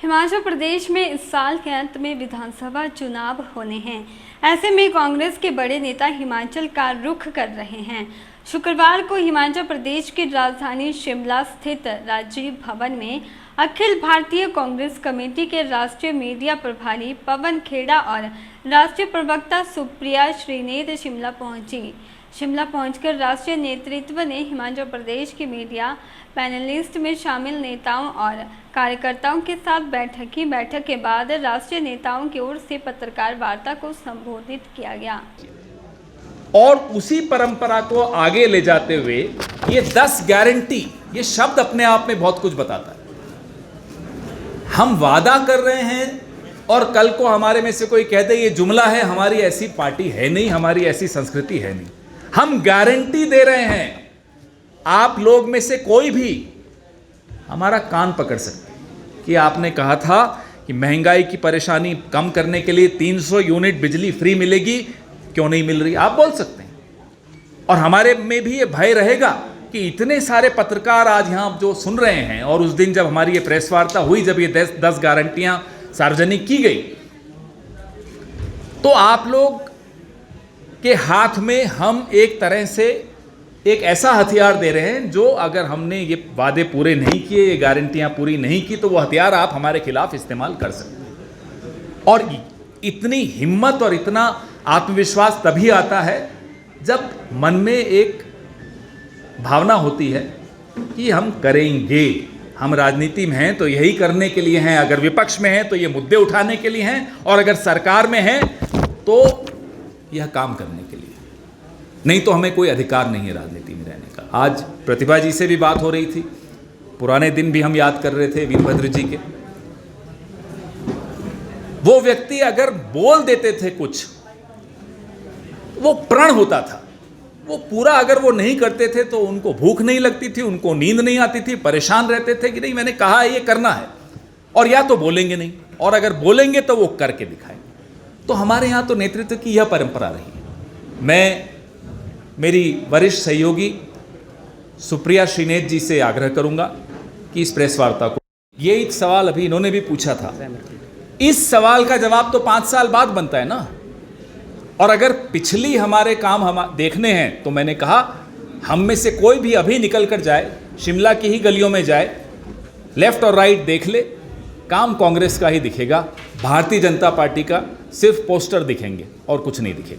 हिमाचल प्रदेश में इस साल के अंत में विधानसभा चुनाव होने हैं। ऐसे में कांग्रेस के बड़े नेता हिमाचल का रुख कर रहे हैं। शुक्रवार को हिमाचल प्रदेश की राजधानी शिमला स्थित राजीव भवन में अखिल भारतीय कांग्रेस कमेटी के राष्ट्रीय मीडिया प्रभारी पवन खेड़ा और राष्ट्रीय प्रवक्ता सुप्रिया श्रीनेत शिमला पहुंची। शिमला पहुंचकर राष्ट्रीय नेतृत्व ने हिमाचल प्रदेश के मीडिया पैनलिस्ट में शामिल नेताओं और कार्यकर्ताओं के साथ बैठक के बाद राष्ट्रीय नेताओं की ओर से पत्रकार वार्ता को संबोधित किया गया और उसी परंपरा को आगे ले जाते हुए ये 10 गारंटी, ये शब्द अपने आप में बहुत कुछ बताता है। हम वादा कर रहे हैं और कल को हमारे में से कोई कह दे ये जुमला है, हमारी ऐसी पार्टी है नहीं, हमारी ऐसी संस्कृति है नहीं। हम गारंटी दे रहे हैं, आप लोग में से कोई भी हमारा कान पकड़ सकते हैं कि आपने कहा था कि महंगाई की परेशानी कम करने के लिए 300 यूनिट बिजली फ्री मिलेगी, क्यों नहीं मिल रही, आप बोल सकते हैं। और हमारे में भी ये भय रहेगा कि इतने सारे पत्रकार आज यहाँ जो सुन रहे हैं और उस दिन जब हमारी ये प्रेस वार्ता हुई, जब ये 10 गारंटियां सार्वजनिक की गई, तो आप लोग के हाथ में हम एक तरह से एक ऐसा हथियार दे रहे हैं जो अगर हमने ये वादे पूरे नहीं किए, ये गारंटियां पूरी नहीं की, तो वो हथियार आप हमारे खिलाफ इस्तेमाल कर सकते हैं। और इतनी हिम्मत और इतना आत्मविश्वास तभी आता है जब मन में एक भावना होती है कि हम करेंगे। हम राजनीति में हैं तो यही करने के लिए हैं, अगर विपक्ष में हैं तो ये मुद्दे उठाने के लिए हैं, और अगर सरकार में हैं तो यह काम करने के लिए। नहीं तो हमें कोई अधिकार नहीं है राजनीति में रहने का। आज प्रतिभा जी से भी बात हो रही थी, पुराने दिन भी हम याद कर रहे थे वीरभद्र जी के। वो व्यक्ति अगर बोल देते थे कुछ, वो प्रण होता था। वो पूरा अगर वो नहीं करते थे तो उनको भूख नहीं लगती थी, उनको नींद नहीं आती थी, परेशान रहते थे कि नहीं मैंने कहा है ये करना है, और या तो बोलेंगे नहीं, और अगर बोलेंगे तो वो करके दिखाएंगे। तो हमारे यहाँ तो नेतृत्व की यह परंपरा रही है। मैं मेरी वरिष्ठ सहयोगी सुप्रिया श्रीनेत जी से आग्रह करूंगा कि इस प्रेस वार्ता को, ये एक सवाल अभी इन्होंने भी पूछा था, इस सवाल का जवाब तो 5 साल बाद बनता है ना। और अगर पिछली हमारे काम हम देखने हैं तो मैंने कहा हम में से कोई भी अभी निकल कर जाए, शिमला की ही गलियों में जाए, लेफ्ट और राइट देख ले, काम कांग्रेस का ही दिखेगा। भारतीय जनता पार्टी का सिर्फ पोस्टर दिखेंगे और कुछ नहीं दिखेगा।